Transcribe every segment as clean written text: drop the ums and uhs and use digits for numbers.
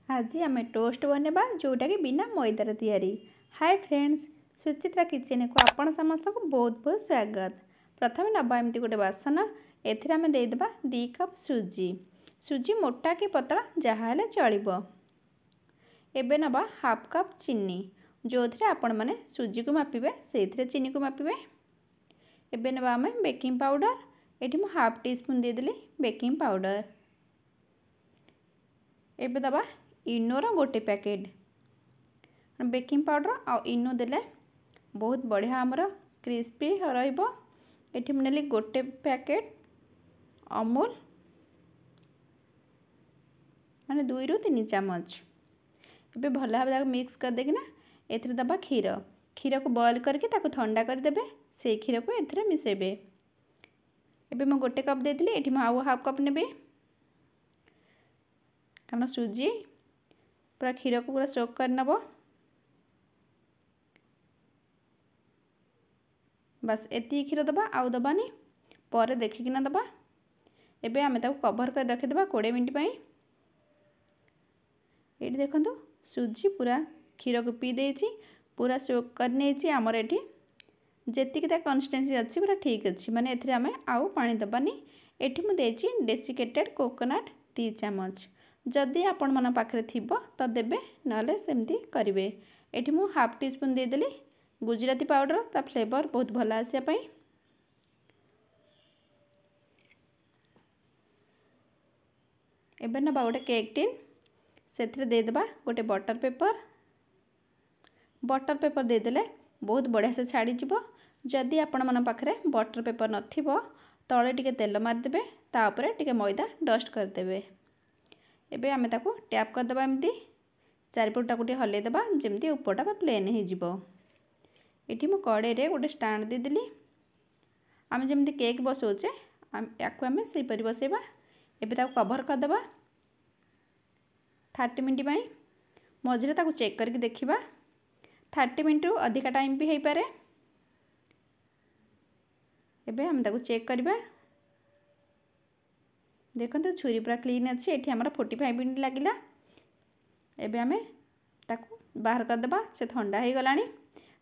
आज आम टोस्ट बनवा जोटा कि बिना मैदार तैयारी। हाय फ्रेंड्स, सुचित्रा किचन को आपण समस्त को बहुत बहुत स्वागत। प्रथम नवा एमती गोटे बासन एम देदेबा 2 कप सुजी। सुजी मोटा कि पतला जहाँ हेले चलिबो। एबे नवा हाफ कप चीनी जो थे आपण मैंने सुजी को मापिबे से चीनी को मापिबे। एबे नवा आम बेकिंग पाउडर ये मु हाफ टी स्पून देदेली बेकिंग पाउडर। एबे दबा इनोर गोटे पैकेट बेकिंग पाउडर आ इनो देले बहुत बढ़िया आमर क्रिस्पी रहिबो। एठी नेली गोटे पैकेट अमूल माने 2 ରୁ 3 चामच। एबे भल भाव मिक्स कर देकिना एथिरे दबा क्षीर। क्षीर को बॉयल करके ताको ठंडा कर देबे। से क्षीर को एथिरे मिसेबे। एबे मैं गोटे कप देथिली एठी मैं आउ हाफ कप नेबे कारण सुजी पूरा क्षीर को पूरा सोक कर नब। बस एति क्षीर दबा आउ दबानी पर देखिकिना दबा। एबे आमे ताको कवर कर रखिदेबा 20 मिनिट पई। एठी देखंतु सुजी पूरा क्षीर को पी देछि पूरा सोक कर नेछि। हमर एठी जेतिक ता कंसिस्टेंसी अछि पूरा ठीक अछि माने एथिरे आमे आउ पानी दबानी। एठी मु देछि डेसिकेटेड कोकोनट 3 चामच। जदि आपण मन पाखरे थिबो तो देबे नले सेमती करिवे। एठी मु हाफ टी स्पून दे देली गुजराती पाउडर ता फ्लेवर बहुत भला आसे पई। एबे ना गोटे केक टिन सेथिरे दे देबा गोटे बटर पेपर दे देले बहुत बढ़िया से छाड़ी जिवो। जदि आपण मन पाखरे बटर पेपर नथिबो तळे टिके तेल मार देबे ता ऊपर टिके मैदा डस्ट कर देबे। एबे आमे ताको टैप कर दबा एमती चारिपटा को हल्ले दबा जेमती ऊपरटा प्लेन हो जिवो। एठी मु कड़े रे गोटे स्टैंड दे देली। आमे जेमती केक बसौचे याको आमे सेही परि बसेबा। एबे ताको कवर कर दबा 30 मिनिट पई। मझिरे ताको चेक करके देखिबा 30 मिनिट रु अधिका टाइम भी हेई पारे। एबे हम ताको चेक करबा। देखो छुरी पूरा क्लीन अच्छी। एठी हमारा 45 मिनिट लगिला। एबे आमे ताको बाहर कर दबा। से ठंडा हो गलानी।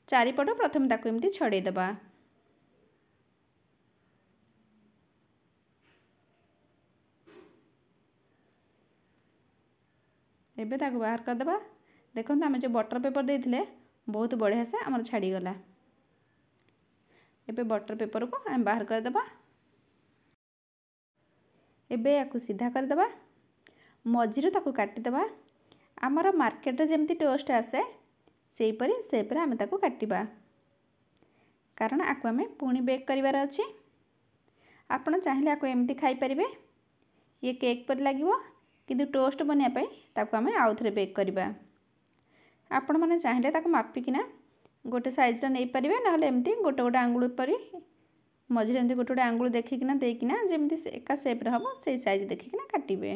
चारिपट प्रथम ताको एमती छड़े दबा। एबे ताको बाहर कर दबा। देखो आमे जो बटर पेपर देथिले बहुत बढ़िया से हमर छाड़ी गला। एबे बटर पेपर को आमे बाहर कर दबा। एबे याकु सीधा कर दबा। मझिरु ताकु काटी दबा। आमर मार्केट रे जेमती टोस्ट आसे सेही परि शेप रे आमे ताकु काटिबा कारण आकु आमे पुणी बेक करिवार अछि। आपण चाहिले आकु एमती खाई परिबे। ये केक पर लागिवो किंतु टोस्ट बनिया पई ताकु आमे आउ थरे बेक करिबा। आपण माने चाहिले ताकु मापिकिना गोटे साइज रा नै परिबे नहले एमती गोटे गोटे आंगुल परि मझिरे एमती गोटे गोटे आंगुल देखिकिना देकिना जेमती एका शेप रे हबो सेही साइज देखिकिना काटिबे।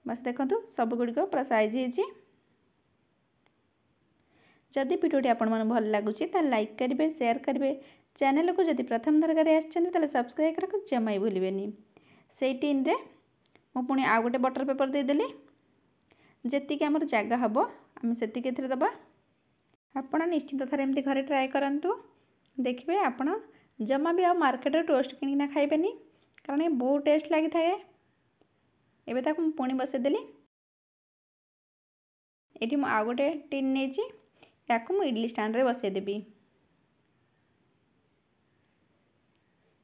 बस देखंतु सब गुडी को पूरा साइज हेछि। जदि वीडियोटी आपण मन भल लागुची ता लाइक करिवे शेयर करिवे। चैनल को जदि प्रथम थर करे आछन ताले सब्सक्राइब करक जमाई भूलिबेनी। सेही टिन रे मु पुणी आ गोटे बटर पेपर दे देली। जेति के हमर जागा हबो हम सेति के थरे दबा। आपण निश्चित थरे एमती घरे ट्राई करंतु देखिबे आपण जमा भी आ मार्केट रे टोस्ट किनिना खाइबेनी कारण ये बहुत टेस्ट लागि थाए। एबे ताकु पुणी बसे देली। एठी मु आ गोटे टिन नेची याकु मु इडली स्टैंड रे बसे देबी।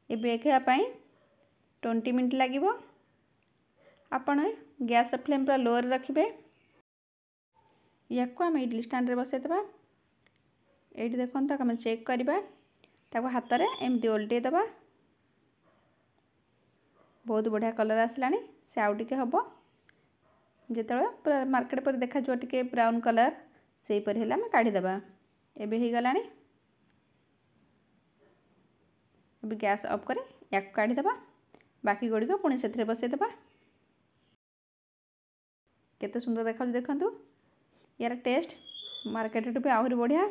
एबे एखा पई 20 मिनिट लागिवो। आपण गैस फ्लेम पूरा लो रे रखिबे। याकु हम इडली स्टैंड रे बसे देबा। एठी देखन ताक हम चेक करबा ताको हाथ रे एमती उल्टे दबा। बहुत बढ़िया कलर आसलानी। से आउ टिके हबो जेतले पूरा मार्केट पर देखा जो टिके ब्राउन कलर सेही पर हेला हम काढी दबा। एबे हे गलानी। एबे गैस ऑफ करे याक काढी दबा। बाकी गोडी को पुणी सेथरे बसे दबा। केते सुंदर देखा देखंतु यार टेस्ट मार्केट टू भी आहुरी बढ़िया।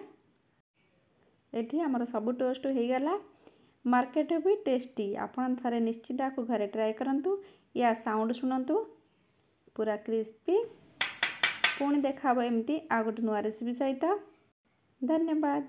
एठी हमर सब टोस्ट हो गला। मार्केट भी टेस्टी। आपण थरे निश्चित को घरे ट्राई करंतु। या साउंड सुनंतु पूरा क्रिस्पी। पुणी देखा एमती आ गोटे नुआ रेसिपी सहित। धन्यवाद।